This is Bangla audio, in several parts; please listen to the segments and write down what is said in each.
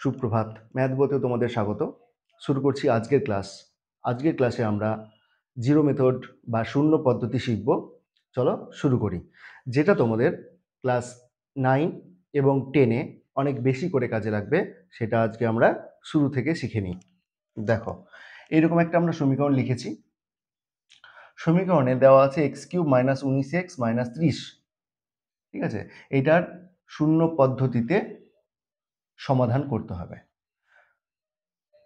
সুপ্রভাত। ম্যাথ বইতে তোমাদের স্বাগত। শুরু করছি আজকের ক্লাস। আজকের ক্লাসে আমরা জিরো মেথড বা শূন্য পদ্ধতি শিখব। চলো শুরু করি। যেটা তোমাদের ক্লাস 9 এবং 10-এ অনেক বেশি করে কাজে লাগবে, সেটা আজকে আমরা শুরু থেকে শিখে নিই। দেখো, এইরকম একটা আমরা সমীকরণ লিখেছি। সমীকরণে দেওয়া আছে x³ - 19x - 30। ঠিক আছে, এটার শূন্য পদ্ধতিতে সমাধান করতে হবে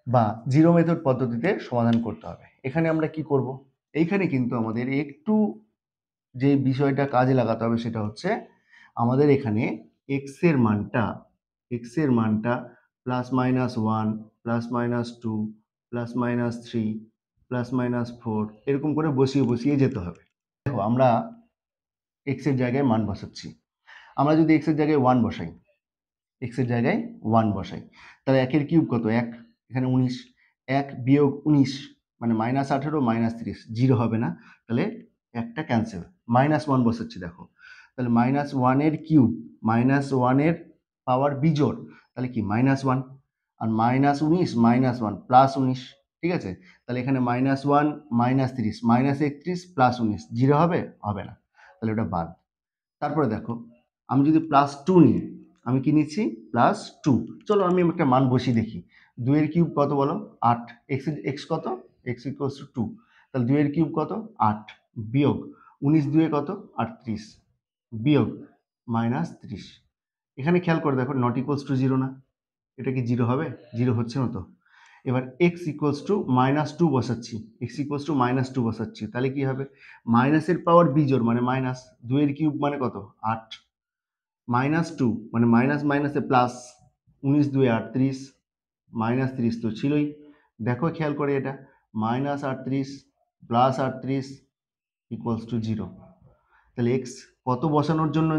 বা জিরো মেথড পদ্ধতিতে সমাধান করতে হবে। এখানে আমরা কি করব? এইখানে কিন্তু আমাদের একটু যে বিষয়টা কাজে লাগাতে হবে সেটা হচ্ছে আমাদের এখানে x এর মানটা +-1 +-2 +-3 +-4 এরকম করে বসিয়ে যেতে হবে। দেখো, আমরা x এর জায়গায় মান বসাচ্ছি। আমরা যদি x এর জায়গায় 1 বসাই, তাহলে 1 এর কিউব কত? 1। এখানে 19, 1 বিয়োগ 19 মানে -18 -30, 0 হবে না, তাহলে একটা ক্যান্সেল। -1 বসাচ্ছি, দেখো, তাহলে -1 এর কিউব, -1 এর পাওয়ার বিজোড়, তাহলে কি -1, আর -19 -1 +19। ঠিক আছে, তাহলে এখানে -1 -30 -31 +19, 0 হবে? হবে না, তাহলে ওটা বাদ। তারপরে দেখো, আমি যদি +2 নিই, আমি কি নিচ্ছি? +2। চলো আমি একটা মান বসিয়ে দেখি। 2 এর কিউব কত বলো? 8। x কত? x = 2, তাহলে 2 এর কিউব কত? 8 বিয়োগ 19 2 এ কত? 38 বিয়োগ -30। এখানে খেয়াল করে দেখো, নট ইকুয়ালস টু 0 না, এটা কি 0 হবে? 0 হচ্ছে না তো। এবার x = -2 বসাচ্ছি, তাহলে কি হবে? মাইনাসের পাওয়ার বিজোড় মানে মাইনাস, 2 এর কিউব মানে কত? 8 -2 মানে মাইনাস মাইনাসে প্লাস, 19 2 38 -30 তো ছিলই। দেখো খেয়াল করে, এটা -38 +38 = 0। তাহলে x কত বসানোর জন্য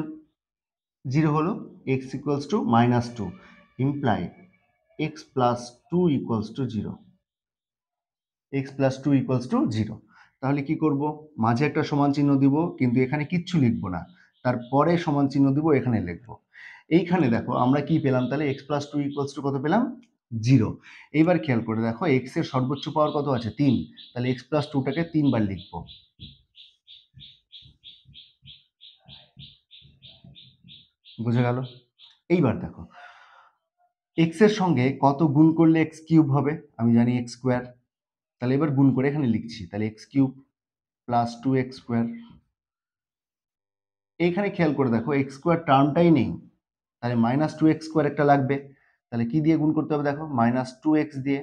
0 হলো? x = -2 imply x + 2 = 0। x + 2 = 0। তাহলে কি করব? মাঝে একটা সমান চিহ্ন দিব, কিন্তু এখানে কিচ্ছু লিখব না, তারপরে সমান চিহ্ন দিব, এখানে লিখব। এইখানে দেখো আমরা কি পেলাম? তাহলে x + 2 = কত পেলাম? 0। এইবার খেয়াল করে দেখো, x এর সর্বোচ্চ পাওয়ার কত আছে? 3। তাহলে x + 2 টাকে 3 বার লিখব। বুঝে গেল? এইবার দেখো, x এর সঙ্গে কত গুণ করলে x³ হবে? আমি জানি x²। তাহলে এবার গুণ করে এখানে লিখছি, তাহলে x³ + 2x²। এইখানে খেয়াল করে দেখো, x² টার্মটাই নেই, তাহলে -2x² একটা লাগবে। তাহলে কি দিয়ে গুণ করতে হবে? দেখো, -2x দিয়ে,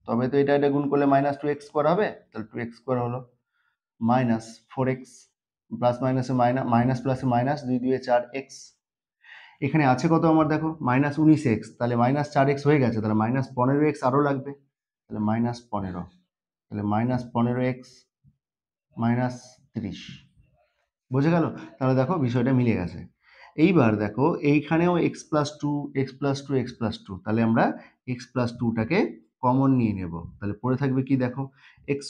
তবে তো এটা গুণ করলে -2x² হবে। তাহলে 2x² হলো -4x, প্লাস মাইনাসে মাইনাস প্লাসে মাইনাস, 2 2 4x। এখানে আছে কত আমার? দেখো, -19x, তাহলে -4x হয়ে গেছে, তাহলে -15x আরও লাগবে, তাহলে -15, তাহলে -15x -30। বুঝে গেল? তাহলে দেখো বিষয়টা মিলে গেছে। এইবার দেখো, এইখানেও x + 2 x + 2 x + 2, তাহলে আমরা x + 2 টাকে কমন নিয়ে নেব। তাহলে পড়ে থাকবে কি? দেখো, x²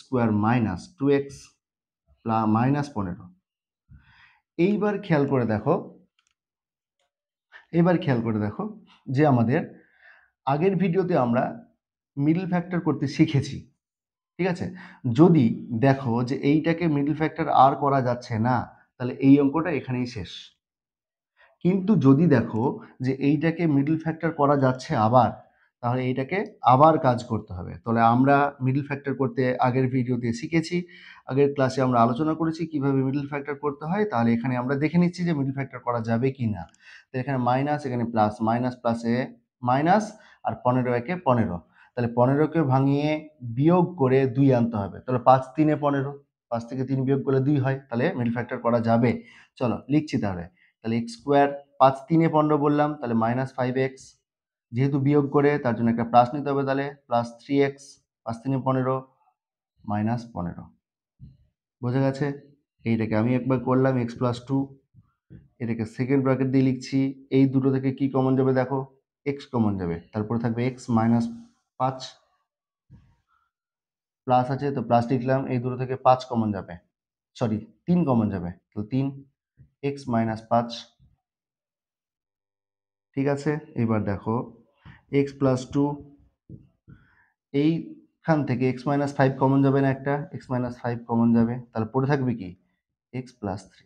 - 2x -15। এইবার খেয়াল করে দেখো যে আমাদের আগের ভিডিওতে আমরা মিডল ফ্যাক্টর করতে শিখেছি। ঠিক আছে, যদি দেখো যে এইটাকে মিডল ফ্যাক্টর আর করা যাচ্ছে না, তাহলে এই অঙ্কটা এখানেই শেষ। কিন্তু যদি দেখো যে এইটাকে মিডল ফ্যাক্টর করা যাচ্ছে আবার, তাহলে এইটাকে আবার কাজ করতে হবে। তাহলে আমরা মিডল ফ্যাক্টর করতে আগের ভিডিওতে শিখেছি, আগের ক্লাসে আমরা আলোচনা করেছি কিভাবে মিডল ফ্যাক্টর করতে হয়। তাহলে এখানে আমরা দেখে নিচ্ছি যে মিডল ফ্যাক্টর করা যাবে কি না। তো এখানে মাইনাস, এখানে প্লাস, মাইনাস প্লাসে মাইনাস, আর 15 একে 15, তাহলে 15কে ভাঙিয়ে বিয়োগ করে 2 আনতে হবে। তাহলে 5 3 15, 5 থেকে 3 বিয়োগ করলে 2 হয়, তাহলে মিডল ফ্যাক্টর করা যাবে। চলো লিখছি তাহলে। তাহলে x², 5 3 15 বললাম, তাহলে -5x, যেহেতু বিয়োগ করে তার জন্য একটা প্লাস নিতে হবে, তাহলে +3x, 5 3 15 -15। বোঝা গেছে? এইটাকে আমি একবার করলাম x + 2, এটাকে সেকেন্ড ব্র্যাকেট দিয়ে লিখছি। এই দুটো থেকে কি কমন যাবে? দেখো, x কমন যাবে, তারপরে থাকবে x -5, প্লাস আছে তো প্লাস লিখলাম। এই দুটো থেকে 5 কমন যাবে, সরি 3 কমন যাবে, তো 3 x -5। ঠিক আছে, এবার দেখো এক্স প্লাস টু, এইখান থেকে এক্স মাইনাস ফাইভ কমন যাবে না, একটা এক্স মাইনাস ফাইভ কমন যাবে, তাহলে পড়ে থাকবে কি এক্স প্লাস থ্রি।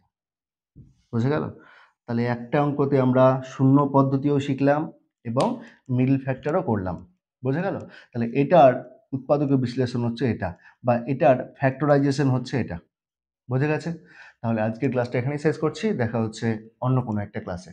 বুঝে গেল? তাহলে একটা অঙ্কতে আমরা শূন্য পদ্ধতিও শিখলাম এবং মিডল ফ্যাক্টরও করলাম। বোঝা গেল? তাহলে এটার উৎপাদকীয় বিশ্লেষণ হচ্ছে এটা, বা এটার ফ্যাক্টরাইজেশন হচ্ছে এটা। বোঝা গেছে? তাহলে আজকের ক্লাসটা এখানেই শেষ করছি, দেখা হচ্ছে অন্য কোনো একটা ক্লাসে।